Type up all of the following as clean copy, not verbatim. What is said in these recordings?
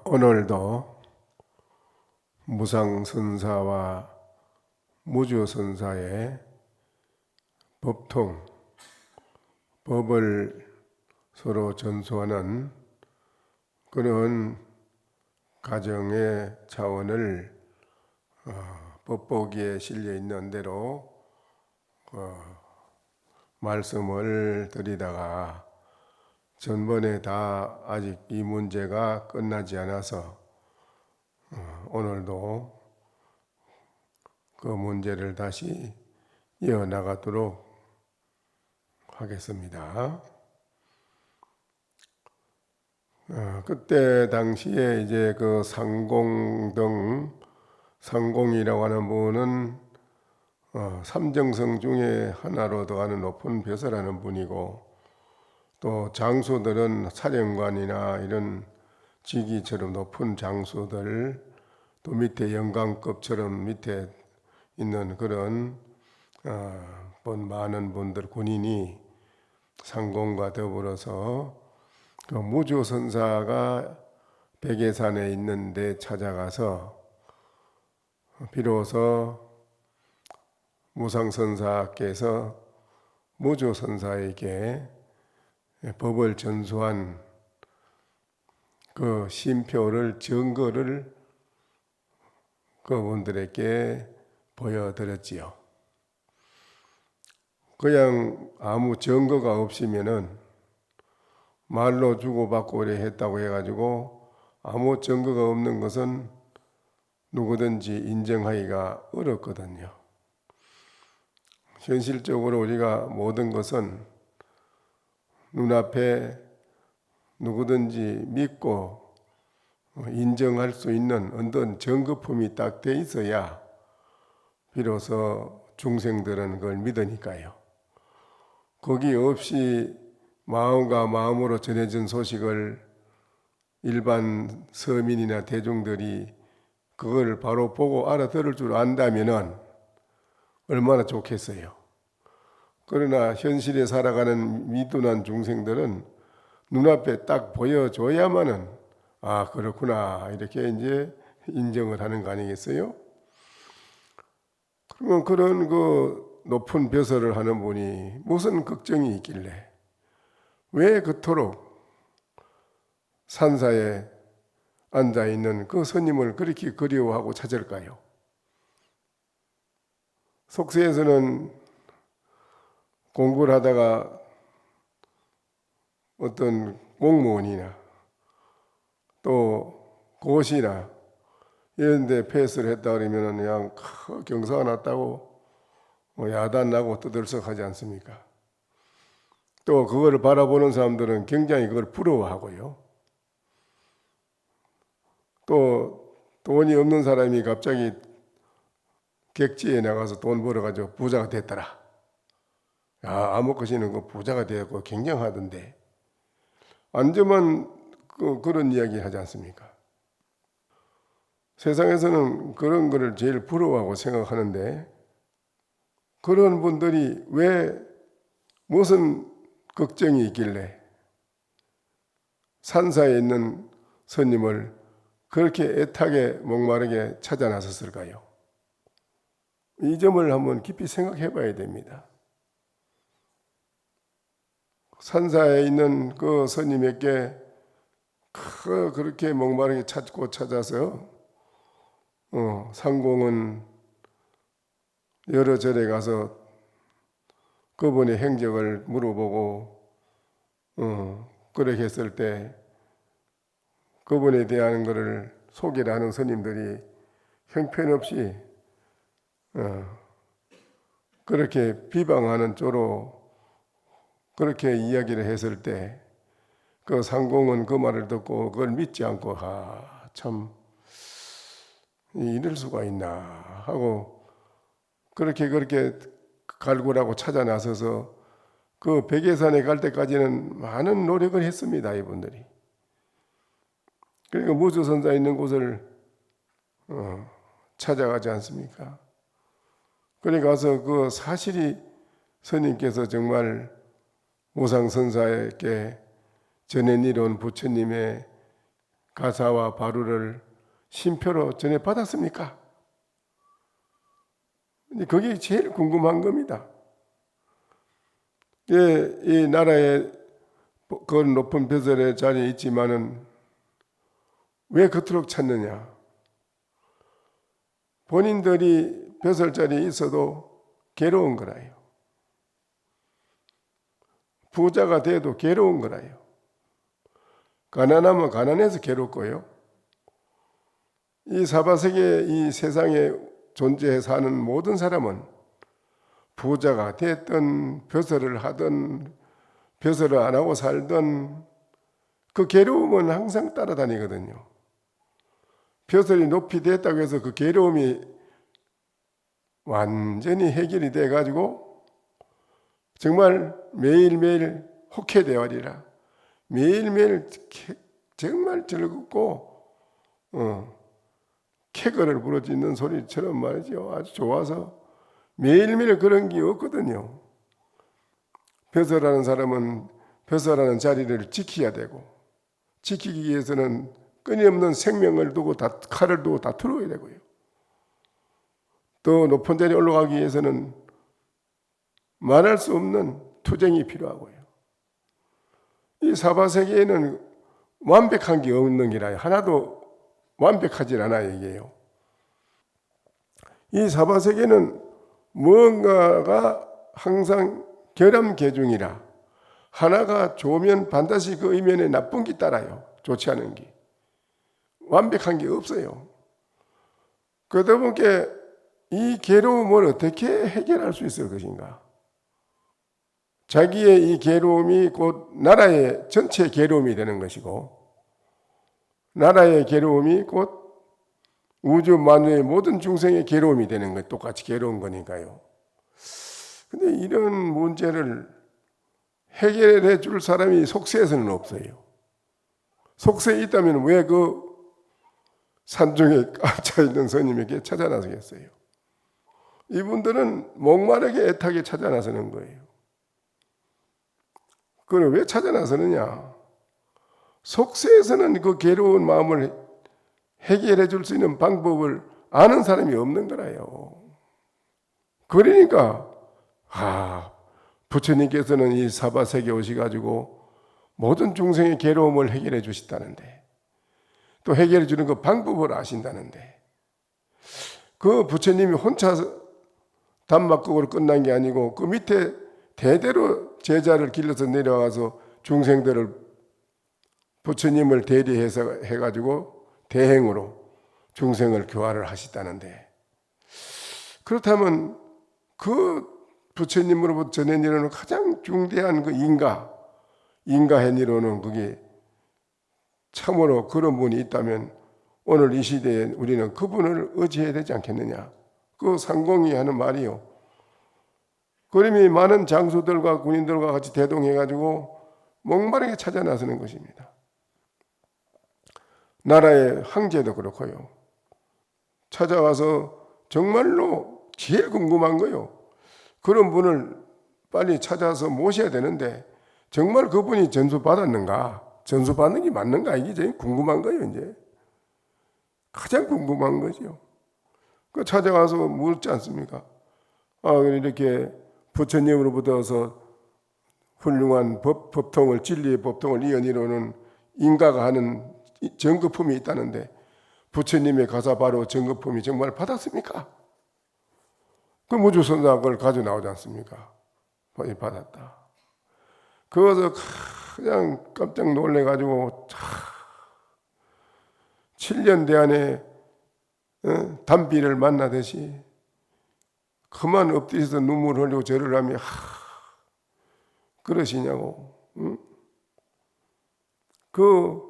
오늘도 무상선사와 무주선사의 법통, 법을 서로 전수하는 그런 가정의 차원을 법보기에 실려 있는 대로 말씀을 드리다가 전번에 다 아직 이 문제가 끝나지 않아서 오늘도 그 문제를 다시 이어나가도록 하겠습니다. 그때 당시에 이제 그 상공이라고 하는 분은 삼정성 중에 하나로 더하는 높은 벼슬하는 분이고, 또 장수들은 사령관이나 이런 직위처럼 높은 장수들, 또 밑에 영광급처럼 밑에 있는 그런 많은 분들, 군인이 상공과 더불어서 그 무주선사가 백예산에 있는데 찾아가서 비로소 무상선사께서 무주선사에게 법을 전수한 그 심표를, 증거를 그분들에게 보여드렸지요. 그냥 아무 증거가 없으면은 말로 주고받고 그래 했다고 해가지고 아무 증거가 없는 것은 누구든지 인정하기가 어렵거든요. 현실적으로 우리가 모든 것은 눈앞에 누구든지 믿고 인정할 수 있는 어떤 증거품이 딱 돼 있어야 비로소 중생들은 그걸 믿으니까요. 거기 없이 마음과 마음으로 전해진 소식을 일반 서민이나 대중들이 그걸 바로 보고 알아들을 줄 안다면은 얼마나 좋겠어요. 그러나 현실에 살아가는 미둔한 중생들은 눈앞에 딱 보여줘야만은 그렇구나 이렇게 이제 인정을 하는 거 아니겠어요? 그러면 그런 그 높은 벼슬을 하는 분이 무슨 걱정이 있길래 왜 그토록 산사에 앉아있는 그 스님을 그렇게 그리워하고 찾을까요? 속세에서는 공부를 하다가 어떤 공무원이나 또 고시나 이런 데 패스를 했다 그러면 그냥 경사가 났다고 야단나고 떠들썩하지 않습니까? 또 그거를 바라보는 사람들은 굉장히 그걸 부러워하고요. 또 돈이 없는 사람이 갑자기 객지에 나가서 돈 벌어가지고 부자가 됐더라. 아무것이는 그 부자가 되었고 굉장하던데. 앉으면 그런 이야기 하지 않습니까? 세상에서는 그런 거를 제일 부러워하고 생각하는데 그런 분들이 왜 무슨 걱정이 있길래 산사에 있는 스님을 그렇게 애타게 목마르게 찾아 나섰을까요? 이 점을 한번 깊이 생각해 봐야 됩니다. 산사에 있는 그 스님에게 그렇게 목마르게 찾아서 상공은 여러 절에 가서 그분의 행적을 물어보고 그렇게 했을 때 그분에 대한 것을 소개를 하는 스님들이 형편없이 그렇게 비방하는 쪽으로 그렇게 이야기를 했을 때 그 상공은 그 말을 듣고 그걸 믿지 않고 참 이럴 수가 있나 하고 그렇게 갈구라고 찾아 나서서 그 백예산에 갈 때까지는 많은 노력을 했습니다. 이분들이. 그러니까 무주선사 있는 곳을 찾아가지 않습니까? 그러니까 가서 그 사실이 스님께서 정말 무상선사에게 전해내려온 부처님의 가사와 바루를 신표로 전해받았습니까? 그게 제일 궁금한 겁니다. 예, 이 나라에 그 높은 벼슬의 자리에 있지만은 왜 그토록 찾느냐? 본인들이 벼슬 자리에 있어도 괴로운 거라요. 부자가 돼도 괴로운 거라요. 가난하면 가난해서 괴롭고요. 이 사바세계 이 세상에 존재해 사는 모든 사람은 부자가 됐든 벼슬을 하든 벼슬을 안 하고 살든 그 괴로움은 항상 따라다니거든요. 벼슬이 높이 됐다고 해서 그 괴로움이 완전히 해결이 돼가지고 정말 매일매일 호쾌되어리라. 매일매일 정말 즐겁고 쾌거를 부르짖는 소리처럼 말이죠. 아주 좋아서 매일매일 그런 게 없거든요. 벼슬하는 사람은 벼슬하는 자리를 지켜야 되고 지키기 위해서는 끊임없는 생명을 두고 칼을 두고 다투어야 되고요. 또 높은 자리에 올라가기 위해서는 말할 수 없는 투쟁이 필요하고요. 이 사바세계에는 완벽한 게 없는 게라요. 하나도 완벽하지 않아요, 이게요. 이 사바세계는 무언가가 항상 결함계중이라 하나가 좋으면 반드시 그 이면에 나쁜 게 따라요. 좋지 않은 게. 완벽한 게 없어요. 그러다 보니까 이 괴로움을 어떻게 해결할 수 있을 것인가? 자기의 이 괴로움이 곧 나라의 전체 괴로움이 되는 것이고 나라의 괴로움이 곧 우주 만유의 모든 중생의 괴로움이 되는 것, 똑같이 괴로운 거니까요. 근데 이런 문제를 해결해 줄 사람이 속세에서는 없어요. 속세에 있다면 왜 그 산중에 앉아있는 스님에게 찾아 나서겠어요? 이분들은 목마르게 애타게 찾아 나서는 거예요. 그걸 왜 찾아 나서느냐? 속세에서는 그 괴로운 마음을 해결해 줄 수 있는 방법을 아는 사람이 없는 거라요. 그러니까 부처님께서는 이 사바세계 오셔가지고 모든 중생의 괴로움을 해결해 주신다는데 또 해결해 주는 그 방법을 아신다는데 그 부처님이 혼자 단막극으로 끝난 게 아니고 그 밑에 대대로 제자를 길러서 내려와서 중생들을 부처님을 대리해서 해가지고 대행으로 중생을 교화를 하시다는데 그렇다면 그 부처님으로부터 전해내려는 가장 중대한 그 인가해니로는 그게 참으로 그런 분이 있다면 오늘 이 시대에 우리는 그분을 의지해야 되지 않겠느냐. 그 상공이 하는 말이요. 그림이 많은 장수들과 군인들과 같이 대동해가지고 목마르게 찾아 나서는 것입니다. 나라의 황제도 그렇고요. 찾아와서 정말로 제일 궁금한 거요. 그런 분을 빨리 찾아서 모셔야 되는데 정말 그분이 전수받았는가? 전수받는 게 맞는가? 이게 제일 궁금한 거예요, 이제. 가장 궁금한 거죠. 그 찾아가서 묻지 않습니까? 이렇게 부처님으로부터서 훌륭한 법통을, 진리의 법통을 이어니로는 인가가 하는 정거품이 있다는데 부처님의 가사 바로 정거품이 정말 받았습니까? 그 무주선사 그걸 가져 나오지 않습니까? 받았다. 그것을 그냥 깜짝 놀래가지고 7년 대안에 담비를 만나듯이 그만 엎드려서 눈물 흘리고 절을 하며 그러시냐고. 응? 그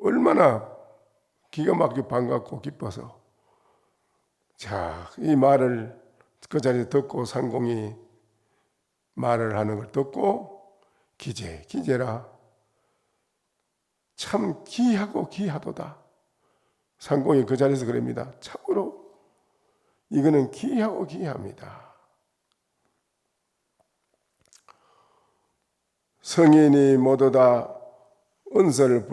얼마나 기가 막히게 반갑고 기뻐서 이 말을 그 자리에 듣고 상공이 말을 하는 걸 듣고 기제라 참 기하고 기하도다. 상공이 그 자리에서 그럽니다. 참으로 이거는 기하고 기합니다. 성인이 모두 다 은설을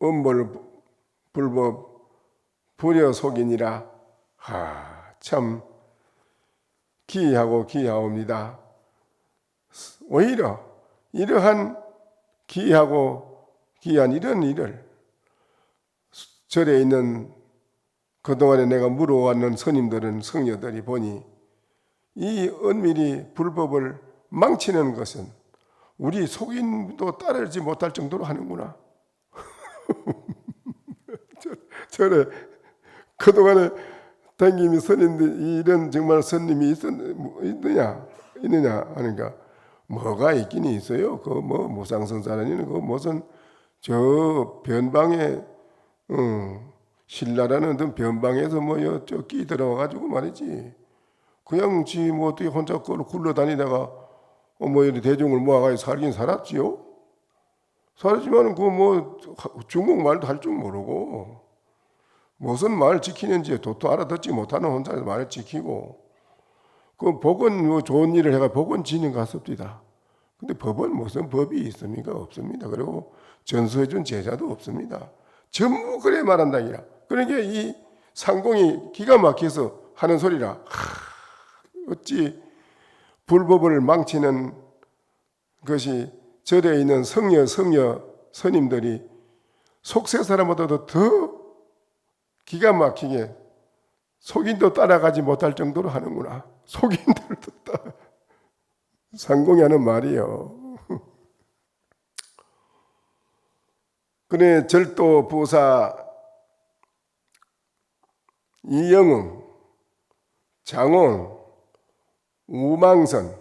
음몰 불법 불여 속이니라. 참 기이하고 기이하옵니다. 오히려 이러한 기이하고 기이한 이런 일을 절에 있는 그동안에 내가 물어왔는 스님들은 성녀들이 보니 이 은밀히 불법을 망치는 것은 우리 속인도 따르지 못할 정도로 하는구나. 절에 그동안에 당김이 스님들 이런 정말 스님이 있느냐 하니까 뭐가 있긴 있어요. 그 뭐 무상성사라는 그 무슨 저 변방에 신라라는 어떤 변방에서 저 끼 들어와가지고 말이지. 그냥 지 뭐 어떻게 혼자 굴러다니다가 이렇게 대중을 모아가지고 살긴 살았지요. 살았지만 그 뭐 중국말도 할 줄 모르고 무슨 말을 지키는지 도통 알아듣지 못하는 혼자 말을 지키고 그 법은 뭐 좋은 일을 해가 법은 지는 갔습니다. 근데 법은 무슨 법이 있습니까? 없습니다. 그리고 전수해준 제자도 없습니다. 전부 그래 말한다기라. 그러니까 이 상공이 기가 막혀서 하는 소리라. 어찌 불법을 망치는 것이 절에 있는 성녀 스님들이 속세 사람보다도 더 기가 막히게 속인도 따라가지 못할 정도로 하는구나. 속인들도 상공이 하는 말이요. 그래 절도 부사 이영응 장원 우망선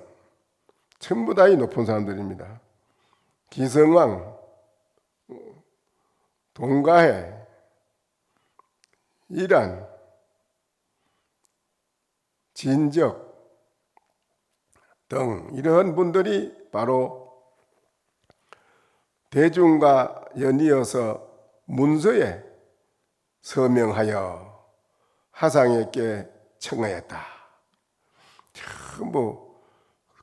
전부 다 이 높은 사람들입니다. 기성왕 동가해 이란 진적 등 이러한 분들이 바로 대중과 연이어서 문서에 서명하여 하상에게 청하였다. 뭐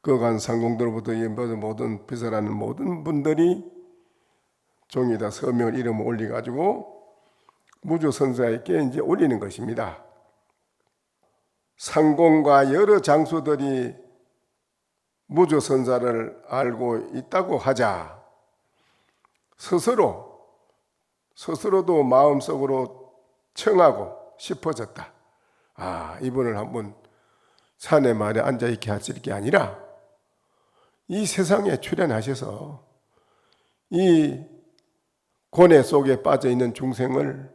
그간 상공들부터 모든 비서라는 모든 분들이 종이다 서명을 이름을 올려가지고 무주선사에게 이제 올리는 것입니다. 상공과 여러 장수들이 무주선사를 알고 있다고 하자 스스로도 마음속으로 청하고 싶어졌다. 이분을 한번 산의 말에 앉아있게 하실 게 아니라 이 세상에 출현하셔서 이 고뇌 속에 빠져있는 중생을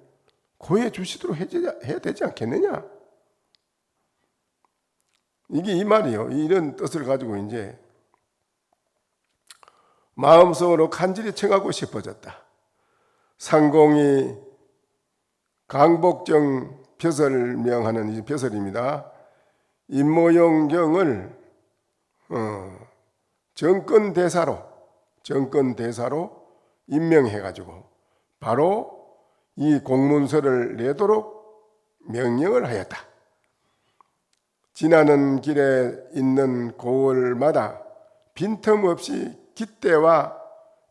구해 주시도록 해야 되지 않겠느냐? 이게 이 말이요. 이런 뜻을 가지고 이제 마음속으로 간절히 청하고 싶어졌다. 상공이 강복정 벼슬을 명하는 이 벼슬입니다. 임모용경을 정권대사로 임명해가지고 바로 이 공문서를 내도록 명령을 하였다. 지나는 길에 있는 고을마다 빈틈없이 깃대와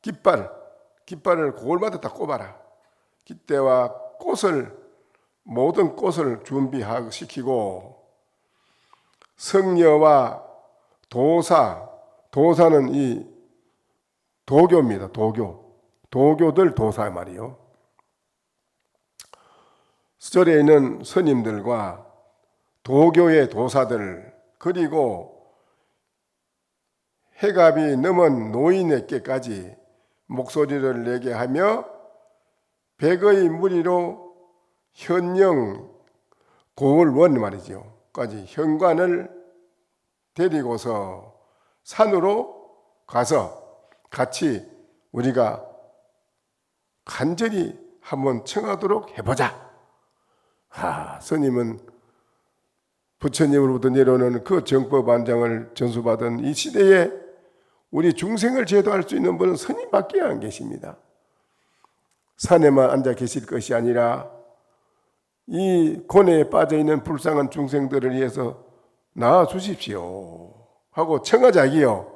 깃발을 고을마다 다 꼽아라. 깃대와 모든 꽃을 준비시키고 성녀와 도사는 이 도교입니다. 도교들 도사 말이요. 절에 있는 스님들과 도교의 도사들 그리고 해갑이 넘은 노인에게까지 목소리를 내게 하며 백의 무리로 현령 고을원 말이죠. 까지 현관을 데리고서 산으로 가서 같이 우리가 간절히 한번 청하도록 해보자. 스님은 부처님으로부터 내려오는 그 정법 안장을 전수받은 이 시대에 우리 중생을 제도할 수 있는 분은 스님밖에 안 계십니다. 산에만 앉아 계실 것이 아니라 이 고뇌에 빠져있는 불쌍한 중생들을 위해서 나와 주십시오 하고 청하자기요.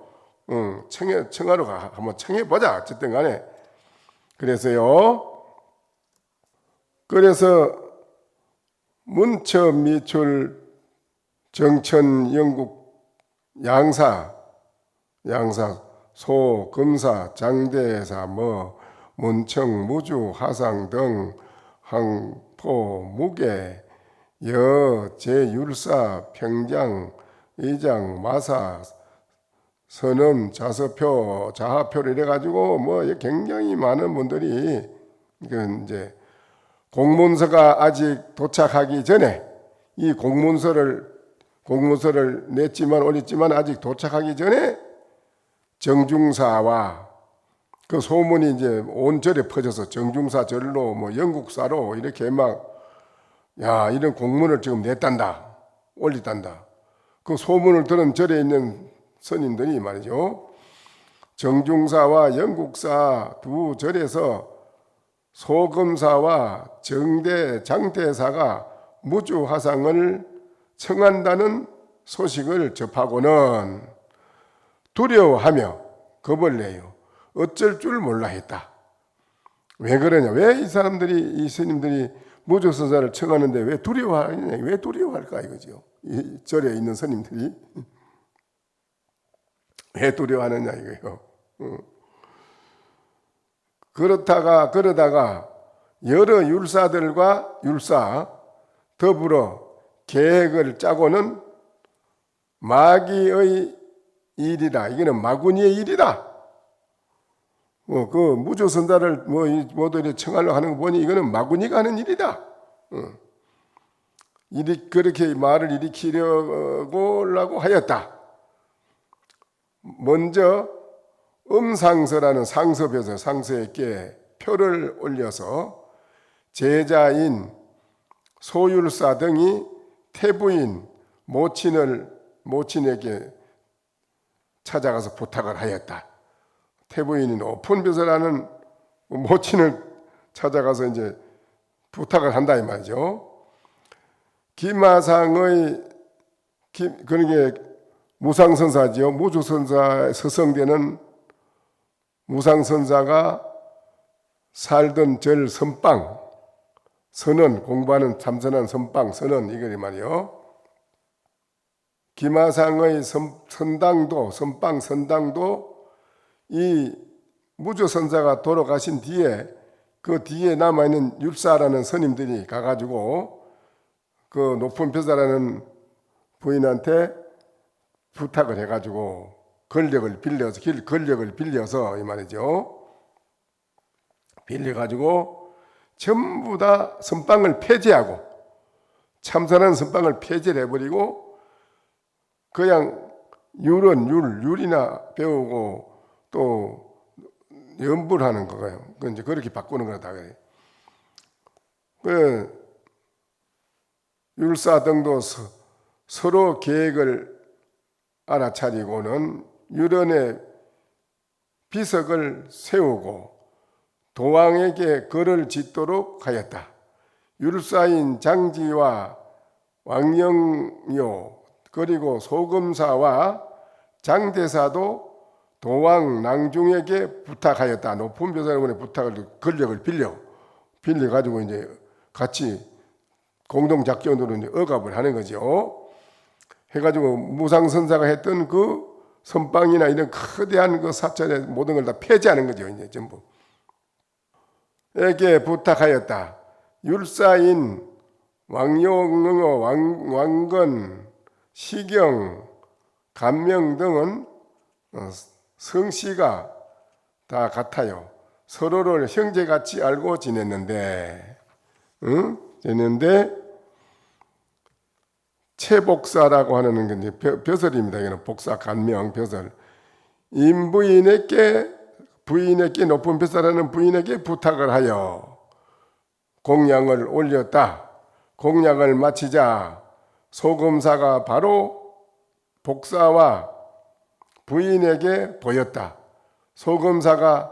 청하러 한번 청해보자. 어쨌든 간에 그래서요 그래서 문처 미출 정천 영국 양사 소 금사 장대사 문청 무주 하상 등 항포 무계 여 제율사 평장 의장 마사 선음 자서표 자하표를 이래 가지고 굉장히 많은 분들이 이제 공문서가 아직 도착하기 전에 이 공문서를 냈지만 올렸지만 아직 도착하기 전에 정중사와 그 소문이 이제 온 절에 퍼져서 정중사 절로 영국사로 이렇게 이런 공문을 지금 냈단다 올렸단다. 그 소문을 들은 절에 있는 스님들이 말이죠. 정중사와 영국사 두 절에서 소금사와 정대 장대사가 무주화상을 청한다는 소식을 접하고는 두려워하며 겁을 내요. 어쩔 줄 몰라 했다. 왜 그러냐? 왜 이 사람들이 이 스님들이 무주선사를 청하는데 왜 두려워하느냐? 왜 두려워할까 이거죠. 이 절에 있는 스님들이 왜 두려워하느냐 이거요. 그러다가 여러 율사들과 더불어 계획을 짜고는 마귀의 일이다. 이거는 마구니의 일이다. 그 무주선사를 모두 청하려고 하는 거 보니 이거는 마구니가 하는 일이다. 그렇게 말을 일으키려고 하였다. 먼저 음상서라는 상서에게 표를 올려서 제자인 소율사 등이 태부인 모친에게 찾아가서 부탁을 하였다. 태부인이 높은 벼슬하는 모친을 찾아가서 이제 부탁을 한다 이 말이죠. 그러게 무상선사지요. 무주선사에 서성되는 무상선사가 살던 절 선방 선언 공부하는 참선한 선방 선언 이거 말이요. 기마상의 선당도 선방 선당도 이 무주선사가 돌아가신 뒤에 그 뒤에 남아있는 율사라는 스님들이 가가지고 그 높은 벼사라는 부인한테 부탁을 해가지고 권력을 빌려서 이 말이죠. 빌려가지고 전부 다 선방을 폐지하고 참선한 선방을 폐지를 해버리고 그냥 율이나 배우고 또 연불 하는 거예요. 이제 그렇게 바꾸는 거다. 그 율사 등도 서로 계획을 알아차리고는 유련의 비석을 세우고 도왕에게 글을 짓도록 하였다. 율사인 장지와 왕영요 그리고 소금사와 장대사도 도왕 낭중에게 부탁하였다. 높은 벼슬문에 권력을 빌려가지고 이제 같이 공동작전으로 이제 억압을 하는 거죠. 해가지고 무상선사가 했던 그 선방이나 이런 거대한 그 사찰의 모든 걸 다 폐지하는 거죠. 이제 전부. 에게 부탁하였다. 율사인 왕용어, 왕건, 시경, 간명 등은 성씨가 다 같아요. 서로를 형제같이 알고 지냈는데, 채복사라고 하는 게 이제 벼슬입니다. 이거는 복사, 간명, 벼슬. 부인에게 높은 벼슬하는 부인에게 부탁을 하여 공양을 올렸다. 공양을 마치자 소금사가 바로 복사와 부인에게 보였다. 소금사가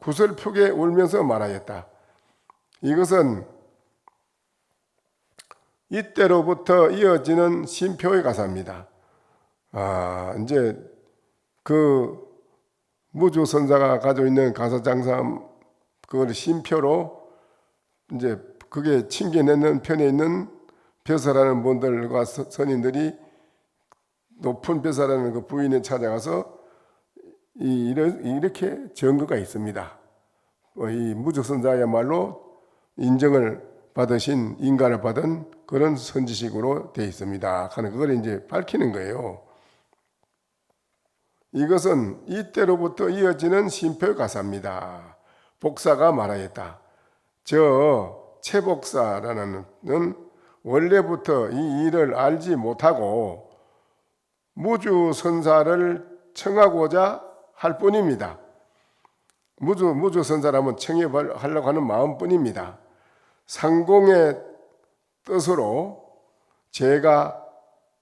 구슬프게 울면서 말하였다. 이것은 이때로부터 이어지는 신표의 가사입니다. 이제 그 무주선사가 가지고 있는 가사장삼 그걸 신표로 이제 그게 칭견했는 편에 있는 벼슬하는 분들과 선인들이 높은 벼슬하는 그 부인에 찾아가서 이렇게 증거가 있습니다. 이 무적선자야말로 인정을 받으신, 인간을 받은 그런 선지식으로 되어 있습니다 하는 그걸 이제 밝히는 거예요. 이것은 이때로부터 이어지는 신표가사입니다. 복사가 말하였다. 저 최복사라는 원래부터 이 일을 알지 못하고 무주선사를 청하고자 할 뿐입니다. 무주선사라면 청하려고 하는 마음뿐입니다. 상공의 뜻으로 제가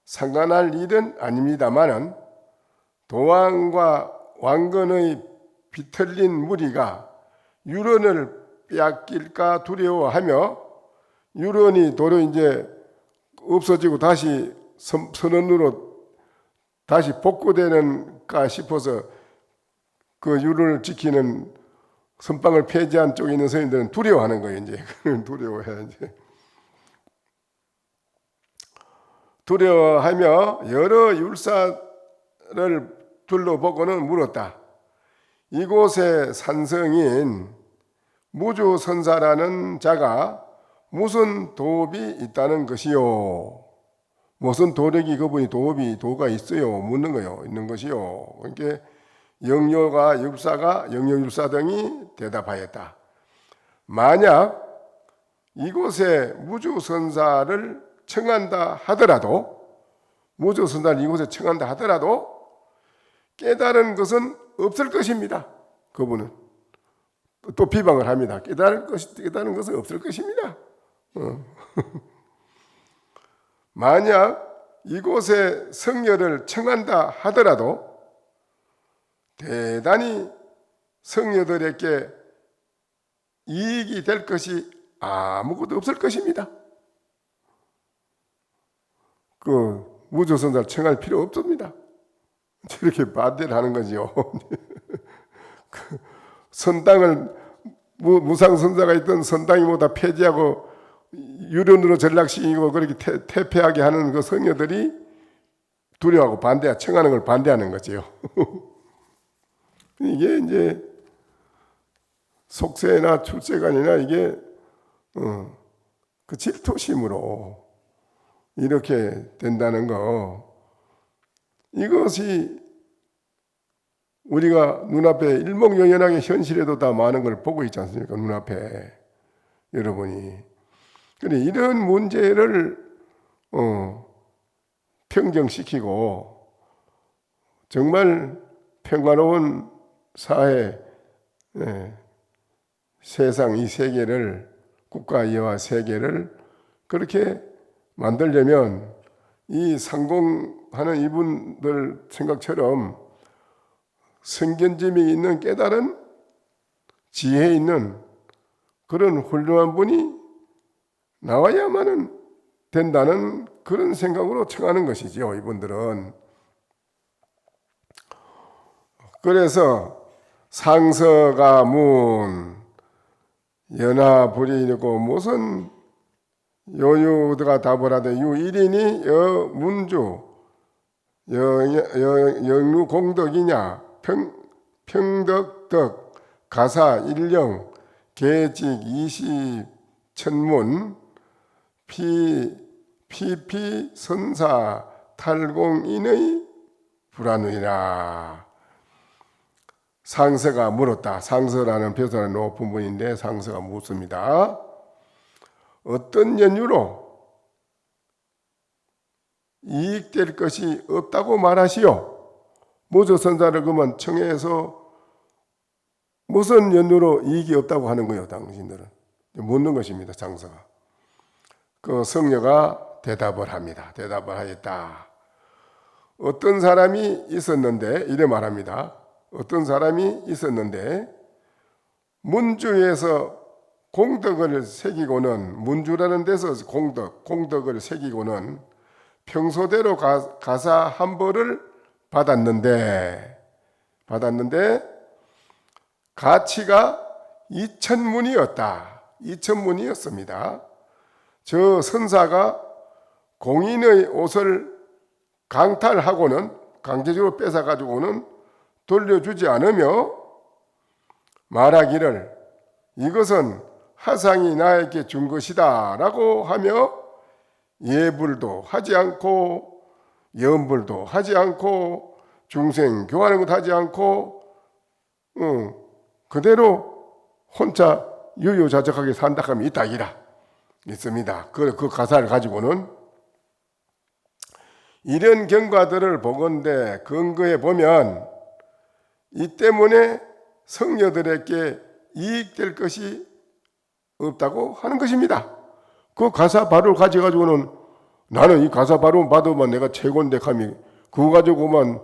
상관할 일은 아닙니다마는 도왕과 왕건의 비틀린 무리가 유런을 빼앗길까 두려워하며 유런이 도로 이제 없어지고 다시 선언으로 다시 복구되는가 싶어서 그 유런을 지키는 선방을 폐지한 쪽에 있는 선생님들은 두려워하는 거예요. 이제 두려워해. 이제 두려워하며 여러 율사를 둘러보고는 물었다. 이곳에 산성인 무주선사라는 자가 무슨 도업이 있다는 것이요? 무슨 도력이 그분이 도가 있어요? 묻는 거요. 있는 것이요. 그러니까 영yo율사 등이 대답하였다. 만약 이곳에 무주선사를 청한다 하더라도 무주선사를 이곳에 청한다 하더라도 깨달은 것은 없을 것입니다. 그분은 또 비방을 합니다. 깨달은 것은 없을 것입니다. 만약 이곳에 성녀를 청한다 하더라도 대단히 성녀들에게 이익이 될 것이 아무것도 없을 것입니다. 그 무주선사를 청할 필요 없습니다. 저렇게 반대를 하는 거지요. 선당을 무상선사가 있던 선당이 모두 폐지하고 유련으로 전락시키고 그렇게 퇴폐하게 하는 그 성녀들이 두려워하고 청하는 걸 반대하는 거지요. 이게 이제 속세나 출세관이나 이게 그 질투심으로 이렇게 된다는 거, 이것이 우리가 눈앞에 일목요연하게 현실에도 다 많은 걸 보고 있지 않습니까? 눈앞에 여러분이. 그래 이런 문제를 평정시키고 정말 평화로운 사회, 세상 이 세계를 국가와 세계를 그렇게 만들려면 이 상공하는 이분들 생각처럼 성견점이 있는 깨달은 지혜 있는 그런 훌륭한 분이 나와야만은 된다는 그런 생각으로 청하는 것이죠. 이분들은. 그래서 상서가문 연하불이고 무슨 요유가 답을 하되 유일이니 여문주 영루공덕이냐 평덕덕 가사 일령 계직 이시 천문 피피선사 탈공인의 불안이라. 상서가 물었다. 상서라는 벼슬의 높은 분인데 상서가 묻습니다. 어떤 연유로 이익될 것이 없다고 말하시오? 무주선사를 그러면 청해서 무슨 연유로 이익이 없다고 하는 거예요? 당신들은 묻는 것입니다. 상서가. 그 성녀가 대답을 합니다. 대답을 하였다. 어떤 사람이 있었는데 이래 말합니다. 어떤 사람이 있었는데 문주에서 공덕을 새기고는 문주라는 데서 공덕을 새기고는 평소대로 가사 한 벌을 받았는데 가치가 2,000문이었다. 2,000문이었습니다. 저 선사가 공인의 옷을 강탈하고는 강제적으로 뺏어가지고는 돌려주지 않으며 말하기를 이것은 하상이 나에게 준 것이다 라고 하며 예불도 하지 않고 연불도 하지 않고 중생 교하는 것도 하지 않고 그대로 혼자 유유자적하게 산다 하면 이따기라 있습니다. 그 가사를 가지고는 이런 경과들을 보건대 근거해 보면 이 때문에 성녀들에게 이익될 것이 없다고 하는 것입니다. 그 가사 바로 가져가지고는 나는 이 가사 바로 받으면 내가 최고인데 감히 그거 가지고만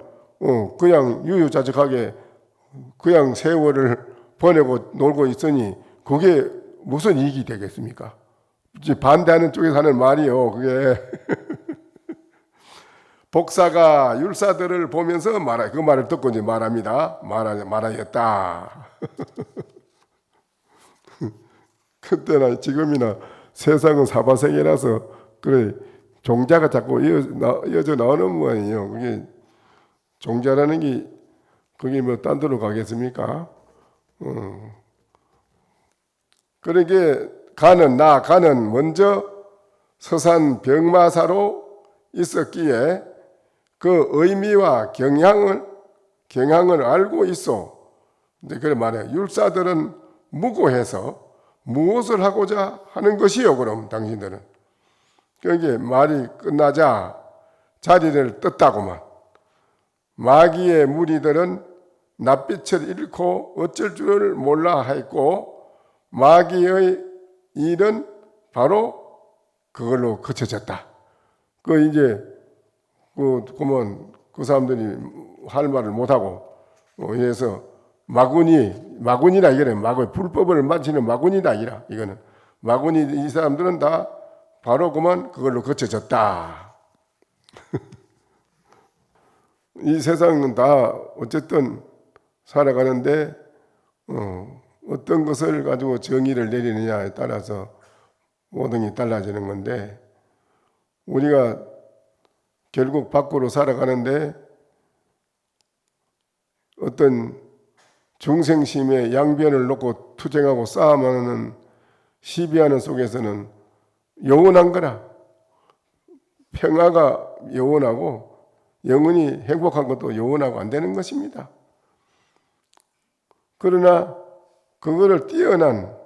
그냥 유유자적하게 그냥 세월을 보내고 놀고 있으니 그게 무슨 이익이 되겠습니까? 반대하는 쪽에서 하는 말이요. 그게 복사가 율사들을 보면서 그 말을 듣고 이제 말합니다. 말하였다. 그때나 지금이나 세상은 사바세계라서 그래 종자가 자꾸 이어져 나오는 모양이에요. 그게 종자라는 게 그게 뭐 딴 데로 가겠습니까? 그러게 가는 먼저 서산 병마사로 있었기에 그 의미와 경향을 알고 있어. 근데 그래 말해 율사들은 무고해서 무엇을 하고자 하는 것이요? 그럼 당신들은 그게 말이 끝나자 자리를 떴다고만. 마귀의 무리들은 낯빛을 잃고 어쩔 줄을 몰라 했고 마귀의 일은 바로 그걸로 그쳐졌다. 그러면 그 사람들이 할 말을 못하고 해서 마군이라 이거는 불법을 만지는 마군이다 이거는 마군이 이 사람들은 다 바로 그걸로 거쳐졌다. 이 세상은 다 어쨌든 살아가는데 어떤 것을 가지고 정의를 내리느냐에 따라서 모든 게 달라지는 건데 우리가 결국 밖으로 살아가는데 어떤 중생심의 양변을 놓고 투쟁하고 싸움하는 시비하는 속에서는 영원한 거라. 평화가 영원하고 영원히 행복한 것도 영원하고 안 되는 것입니다. 그러나 그거를 뛰어난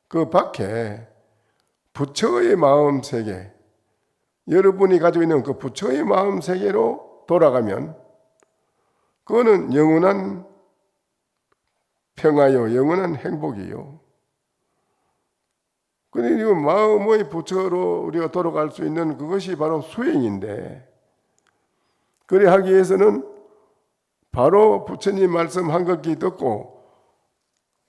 그 밖에 부처의 마음 세계, 여러분이 가지고 있는 그 부처의 마음 세계로 돌아가면 그거는 영원한 평화요, 영원한 행복이요. 그런데 이 마음의 부처로 우리가 돌아갈 수 있는 그것이 바로 수행인데, 그래 하기 위해서는 바로 부처님 말씀한 것기 듣고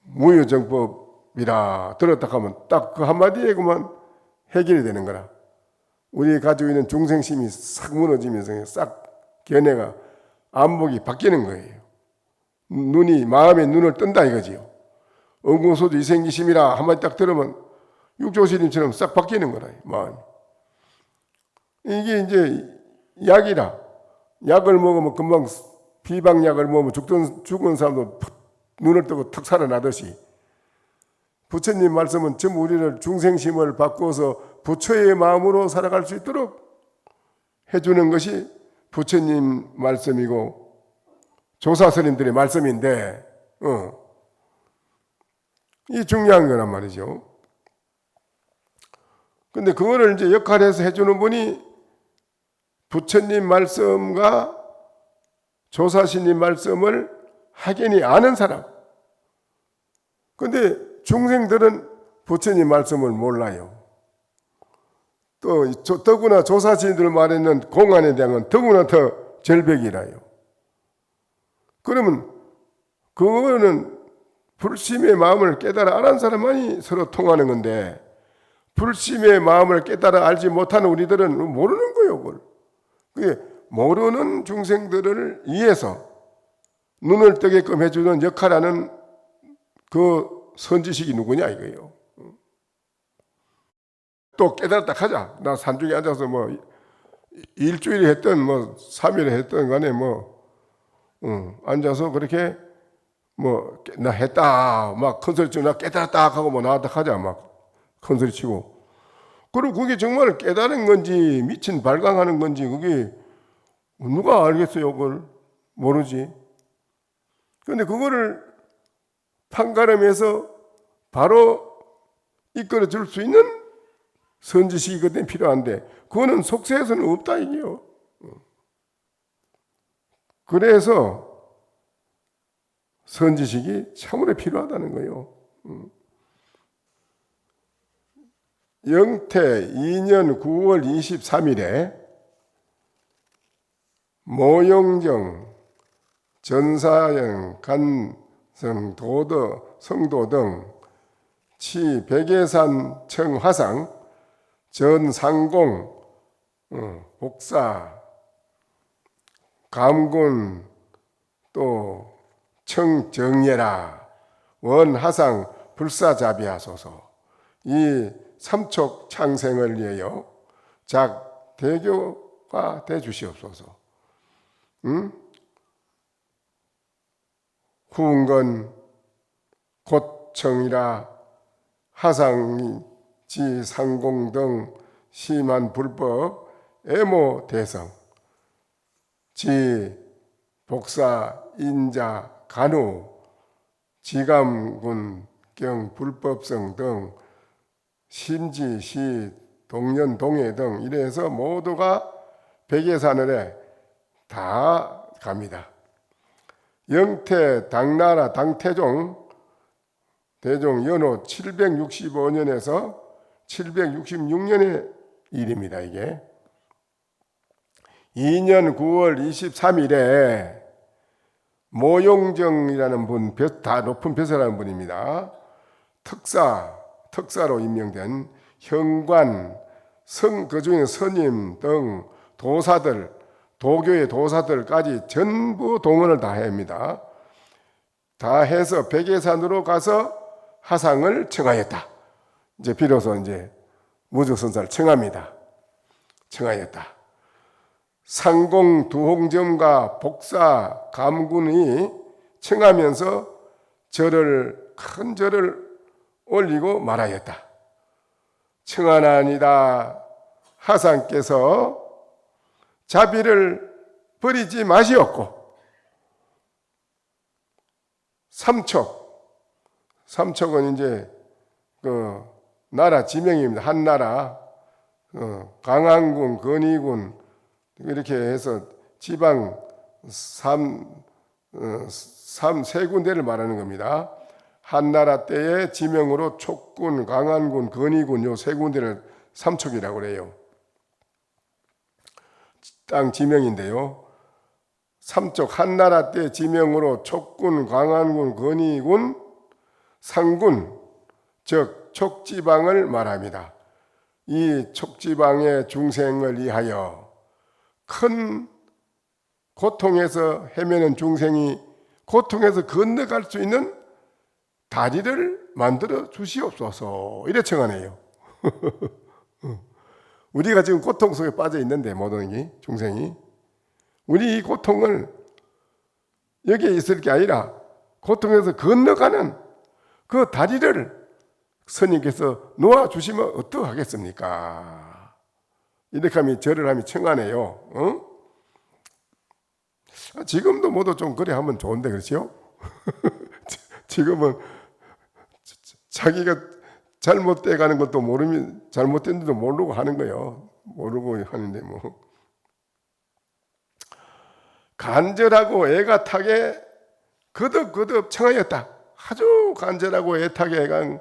무유정법이라 들었다 하면 딱 그 한마디에 그만 해결이 되는 거라. 우리 가지고 있는 중생심이 싹 무너지면서 싹 견해가 안목이 바뀌는 거예요. 마음의 눈을 뜬다 이거지요. 응고소도 이생기심이라 한마디 딱 들으면 육조스님처럼 싹 바뀌는 거라 마음이. 이게 이제 약이라. 약을 먹으면 금방 비방약을 먹으면 죽은 사람도 눈을 뜨고 탁 살아나듯이 부처님 말씀은 전부 우리를 중생심을 바꾸어서 부처의 마음으로 살아갈 수 있도록 해주는 것이 부처님 말씀이고 조사스님들의 말씀인데 이 중요한 거란 말이죠. 근데 그거를 이제 역할해서 해주는 분이 부처님 말씀과 조사스님 말씀을 확연히 아는 사람. 근데 중생들은 부처님 말씀을 몰라요. 또 더구나 조사스님들 말에는 공안에 대한 더구나 더 절벽이라요. 그러면 그거는 불심의 마음을 깨달아 아는 사람만이 서로 통하는 건데 불심의 마음을 깨달아 알지 못하는 우리들은 모르는 거예요. 그걸. 그게 모르는 중생들을 위해서 눈을 뜨게끔 해주는 역할하는 그 선지식이 누구냐 이거예요. 또 깨달았다 하자. 나 산중에 앉아서 뭐 일주일에 했던 뭐 3일에 했던 간에 뭐 앉아서 그렇게 뭐 나 했다 막 큰소리 치고 나 깨달았다 하고 뭐 나왔다 하자 막 큰소리 치고. 그리고 그게 정말 깨달은 건지 미친 발광하는 건지 그게 누가 알겠어요? 그걸 모르지. 그런데 그거를 판가름해서 바로 이끌어 줄 수 있는 선지식이 그때 필요한데 그거는 속세에서는 없다 이게요. 그래서 선지식이 참으로 필요하다는 거예요. 영태 2년 9월 23일에 모용정, 전사영, 간성, 도덕, 성도 등 치 백예산 청화상, 전상공, 복사, 감군, 또 청정예라, 원하상, 불사자비하소서. 이 삼촉 창생을 위하여 작 대교가 되주시옵소서. 후운건 곧청이라 하상지 상공 등 심한 불법 애모 대성 지 복사 인자 간우 지감군 경 불법성 등 심지 시 동년 동해 등 이래서 모두가 백예산을에 다 갑니다. 영태 당나라 당태종 대종 연호 765년에서 766년의 일입니다. 이게 2년 9월 23일에 모용정이라는 분, 다 높은 벼슬하는 분입니다. 특사로 임명된 현관, 그중에 스님 등 도사들, 도교의 도사들까지 전부 동원을 다 합니다. 다 해서 백예산으로 가서 하상을 청하였다. 이제 비로소 이제 무적선사를 청합니다. 청하였다. 상공 두홍점과 복사 감군이 청하면서 큰 절을 올리고 말하였다. 청하나니다 하상께서 자비를 버리지 마시옵고 삼척은 이제 그 나라 지명입니다. 한 나라 강한군, 건의군 이렇게 해서 지방 세 군데를 말하는 겁니다. 한나라 때의 지명으로 촉군, 강한군, 건의군 요 세 군데를 삼척이라고 그래요. 땅 지명인데요. 삼척 한나라 때 지명으로 촉군, 강한군, 건의군, 상군 즉 촉지방을 말합니다. 이 촉지방의 중생을 위하여 큰 고통에서 헤매는 중생이 고통에서 건너갈 수 있는 다리를 만들어 주시옵소서 이래 청하네요. 우리가 지금 고통 속에 빠져 있는데 모든 중생이 우리 이 고통을 여기에 있을 게 아니라 고통에서 건너가는 그 다리를 스님께서 놓아주시면 어떠하겠습니까? 이렇게 하면 절을 하면 청하네요. 지금도 모두 좀 그래 하면 좋은데 그렇죠? 지금은 자기가 잘못돼 가는 것도 모르면 잘못된지도 모르고 하는 거예요. 모르고 하는데 뭐 간절하고 애가 타게 거듭 청하였다. 아주 간절하고 애타게 애가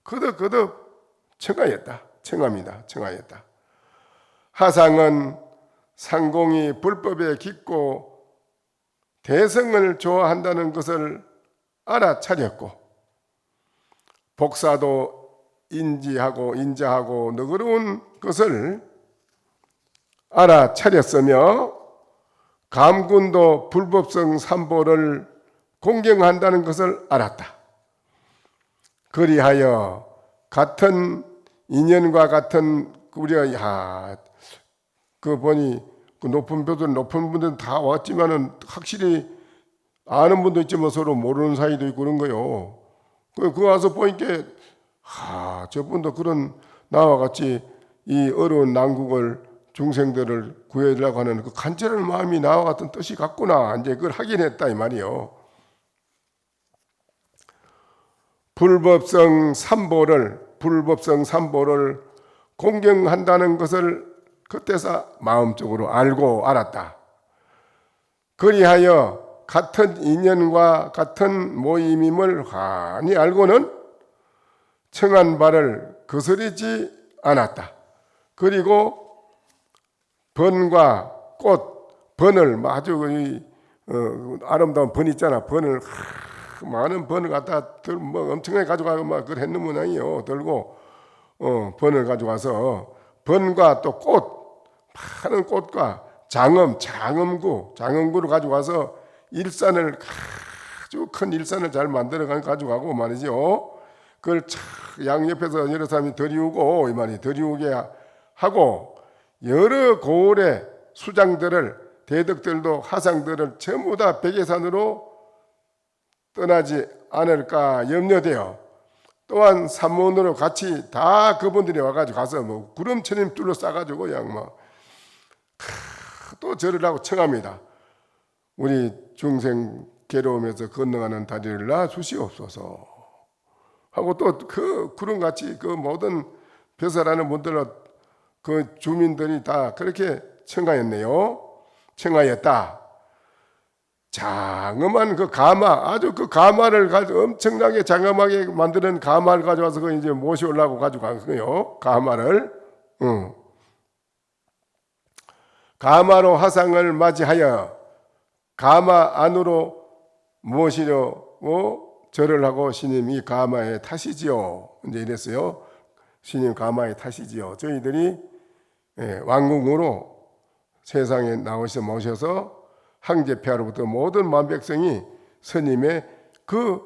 거듭 청하였다. 청하였다. 하상은 상공이 불법에 깃고 대성을 좋아한다는 것을 알아차렸고 복사도 인자하고 너그러운 것을 알아차렸으며 감군도 불법성 삼보를 공경한다는 것을 알았다. 그리하여 같은 인연과 같은 우리가 그 보니 그 높은 분들은 다 왔지만은 확실히 아는 분도 있지만 서로 모르는 사이도 있고 그런 거요. 그 와서 보니까 저분도 그런 나와 같이 이 어려운 난국을 중생들을 구해주려고 하는 그 간절한 마음이 나와 같은 뜻이 같구나. 이제 그걸 확인했다 이 말이요. 불법성 삼보를 공경한다는 것을 그때서 마음적으로 알고 알았다. 그리하여 같은 인연과 같은 모임임을 환히 알고는 청한 바를 거스르지 않았다. 그리고 번과 꽃, 번을 아주 아름다운 번 있잖아. 번을 많은 번을 갖다 엄청나게 가져가고 막 그걸 했는 모양이요. 들고 번을 가져가서 번과 또 꽃, 많은 꽃과 장엄구를 가져가서 일산을 아주 큰 일산을 잘 만들어 가지고 말이죠. 그걸 양옆에서 여러 사람이 들이우고 이 말이 들이우게 하고 여러 고을의 수장들을 대덕들도 화상들을 전부 다 백예산으로 떠나지 않을까 염려되어 또한 산문으로 같이 다 그분들이 와가지고 가서 뭐 구름처럼 둘러싸가지고 그냥 막 또 절을 하고 청합니다. 우리 중생 괴로우면서 건너가는 다리를 놔 주시옵소서 하고 또 그 구름같이 그 모든 벼슬하는 분들 그 주민들이 다 그렇게 청하였다. 장엄한 그 가마, 아주 그 가마를 가지고 엄청나게 장엄하게 만드는 가마를 가져와서 그 이제 모셔오려고 가지고 간 거예요. 가마를. 가마로 화상을 맞이하여 가마 안으로 모시려고 절을 하고 스님이 가마에 타시지요. 이제 이랬어요. 스님 가마에 타시지요. 저희들이 왕궁으로 세상에 나오셔서 모셔서 황제폐하로부터 모든 만백성이 스님의 그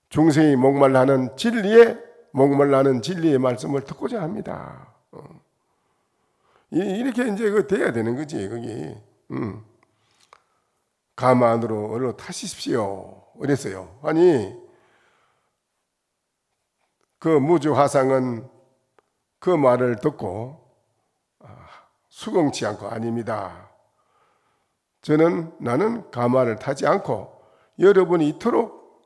중생이 목말라하는 진리의 말씀을 듣고자 합니다. 이렇게 이제 그 돼야 되는 거지 거기. 가마 안으로 얼른 타시십시오. 그랬어요. 아니 그 무주화상은 그 말을 듣고 수긍치 않고 아닙니다. 나는 가마를 타지 않고 여러분이 이토록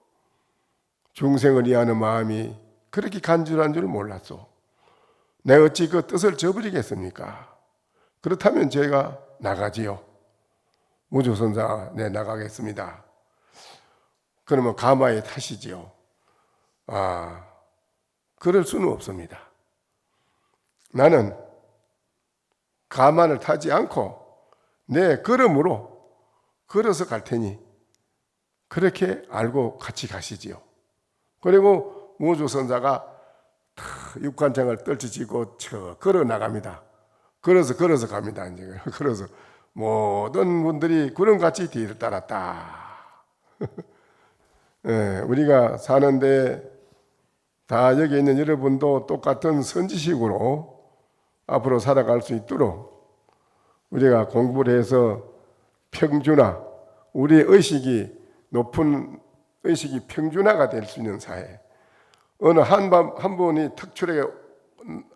중생을 위하는 마음이 그렇게 간절한 줄 몰랐소. 내가 어찌 그 뜻을 저버리겠습니까? 그렇다면 제가 나가지요. 무주선사 나가겠습니다. 그러면 가마에 타시지요. 그럴 수는 없습니다. 나는 가마를 타지 않고 내 걸음으로 걸어서 갈 테니 그렇게 알고 같이 가시지요. 그리고 무주선사가 육관장을 떨치고 걸어 나갑니다. 걸어서 갑니다. 이제 걸어서 모든 분들이 구름같이 뒤를 따랐다. 우리가 사는데 다 여기 있는 여러분도 똑같은 선지식으로 앞으로 살아갈 수 있도록 우리가 공부를 해서 평준화, 우리의 의식이 높은 의식이 평준화가 될 수 있는 사회. 어느 한 분이 특출하게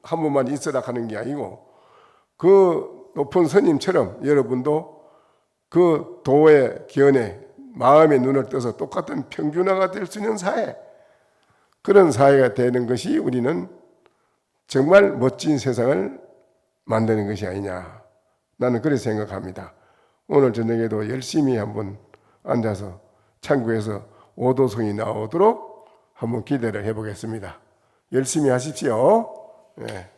한 분만 있으라 하는 게 아니고 그 높은 스님처럼 여러분도 그 도의 견해, 마음의 눈을 떠서 똑같은 평준화가 될 수 있는 사회, 그런 사회가 되는 것이 우리는 정말 멋진 세상을 만드는 것이 아니냐, 나는 그렇게 생각합니다. 오늘 저녁에도 열심히 한번 앉아서 창구에서 오도성이 나오도록 한번 기대를 해보겠습니다. 열심히 하십시오. 네.